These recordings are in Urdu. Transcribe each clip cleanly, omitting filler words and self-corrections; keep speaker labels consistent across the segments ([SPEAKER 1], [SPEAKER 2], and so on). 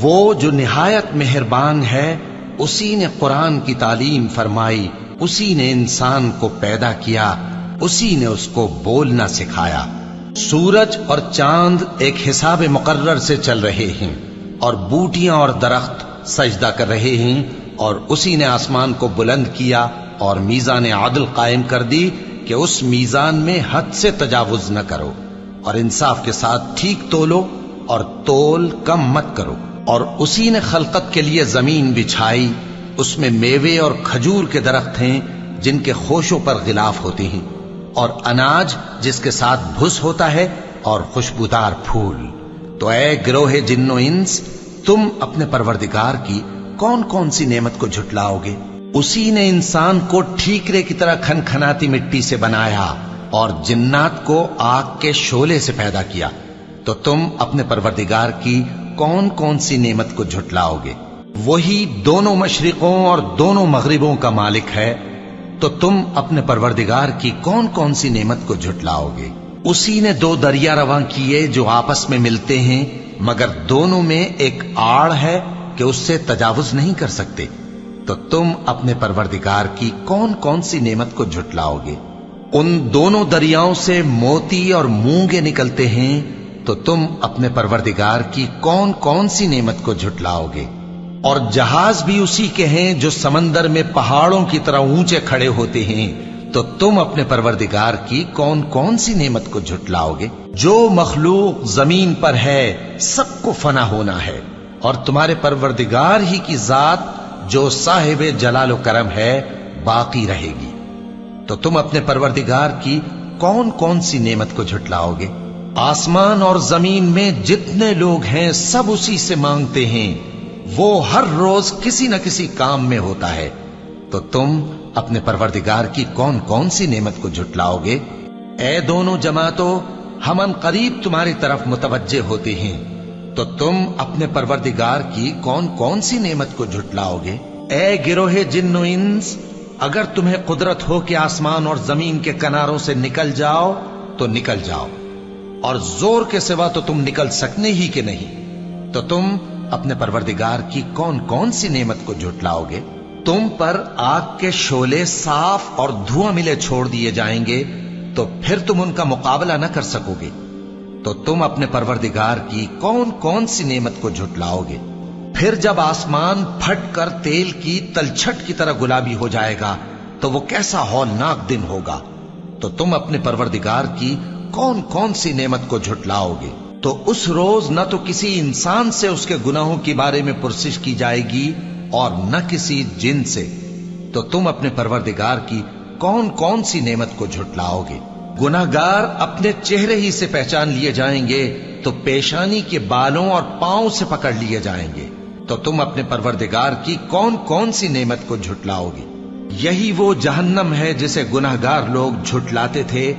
[SPEAKER 1] وہ جو نہایت مہربان ہے، اسی نے قرآن کی تعلیم فرمائی، اسی نے انسان کو پیدا کیا، اسی نے اس کو بولنا سکھایا۔ سورج اور چاند ایک حساب مقرر سے چل رہے ہیں، اور بوٹیاں اور درخت سجدہ کر رہے ہیں، اور اسی نے آسمان کو بلند کیا اور میزان عدل قائم کر دی کہ اس میزان میں حد سے تجاوز نہ کرو، اور انصاف کے ساتھ ٹھیک تولو اور تول کم مت کرو۔ اور اسی نے خلقت کے لیے زمین بچھائی، اس میں میوے اور کھجور کے درخت ہیں جن کے خوشوں پر غلاف ہوتے ہیں، اور اناج جس کے ساتھ بھس ہوتا ہے، اور خوشبودار پھول۔ تو اے گروہ جن و انس، تم اپنے پروردگار کی کون کون سی نعمت کو جھٹلاؤ گے؟ اسی نے انسان کو ٹھیکرے کی طرح کھنکھناتی مٹی سے بنایا اور جنات کو آگ کے شعلے سے پیدا کیا، تو تم اپنے پروردگار کی کون کون سی نعمت کو جھٹلاؤ گے؟ وہی دونوں مشرقوں اور دونوں مغربوں کا مالک ہے، تو تم اپنے پروردگار کی کون کون سی نعمت کو جھٹلاؤ گے؟ اسی نے دو دریا رواں کیے جو آپس میں ملتے ہیں، مگر دونوں میں ایک آڑ ہے کہ اس سے تجاوز نہیں کر سکتے، تو تم اپنے پروردگار کی کون کون سی نعمت کو جھٹلاؤ گے؟ ان دونوں دریاؤں سے موتی اور مونگے نکلتے ہیں، تو تم اپنے پروردگار کی کون کون سی نعمت کو جھٹلاؤ گے؟ اور جہاز بھی اسی کے ہیں جو سمندر میں پہاڑوں کی طرح اونچے کھڑے ہوتے ہیں، تو تم اپنے پروردگار کی کون کون سی نعمت کو جھٹلاؤ گے؟ جو مخلوق زمین پر ہے سب کو فنا ہونا ہے، اور تمہارے پروردگار ہی کی ذات جو صاحب جلال و کرم ہے باقی رہے گی۔ تو تم اپنے پروردگار کی کون کون سی نعمت کو جھٹلاؤ گے؟ آسمان اور زمین میں جتنے لوگ ہیں سب اسی سے مانگتے ہیں، وہ ہر روز کسی نہ کسی کام میں ہوتا ہے، تو تم اپنے پروردگار کی کون کون سی نعمت کو جھٹلاؤ گے؟ اے دونوں جماعتوں، ہم ان قریب تمہاری طرف متوجہ ہوتے ہیں، تو تم اپنے پروردگار کی کون کون سی نعمت کو جھٹلاؤ گے؟ اے گروہ جن و انس، اگر تمہیں قدرت ہو کہ آسمان اور زمین کے کناروں سے نکل جاؤ تو نکل جاؤ، اور زور کے سوا تو تم نکل سکنے ہی کہ نہیں، تو تم اپنے پروردگار کی کون کون سی نعمت کو جھٹلاؤ گے؟ تم پر آگ کے شعلے صاف اور دھواں ملے چھوڑ دیے جائیں گے، تو پھر تم ان کا مقابلہ نہ کر سکو گے، تو تم اپنے پروردگار کی کون کون سی نعمت کو جھٹلاؤ گے؟ پھر جب آسمان پھٹ کر تیل کی تلچھٹ کی طرح گلابی ہو جائے گا تو وہ کیسا ہولناک دن ہوگا، تو تم اپنے پروردگار کی کون کون سی نعمت کو جھٹلاؤ گے؟ تو اس روز نہ تو کسی انسان سے اس کے گناہوں کے بارے میں پرسش کی جائے گی اور نہ کسی جن سے، تو تم اپنے پروردگار کی کون کون سی نعمت کو جھٹلاؤ گے؟ گناہگار اپنے چہرے ہی سے پہچان لیے جائیں گے، تو پیشانی کے بالوں اور پاؤں سے پکڑ لیے جائیں گے، تو تم اپنے پروردگار کی کون کون سی نعمت کو جھٹلاؤ گے؟ یہی وہ جہنم ہے جسے گناہگار لوگ جھٹلاتے تھے،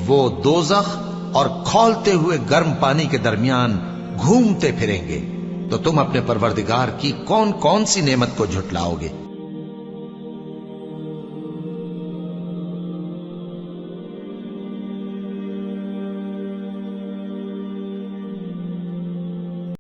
[SPEAKER 1] وہ دوزخ اور کھولتے ہوئے گرم پانی کے درمیان گھومتے پھریں گے، تو تم اپنے پروردگار کی کون کون سی نعمت کو جھٹلاؤ گے؟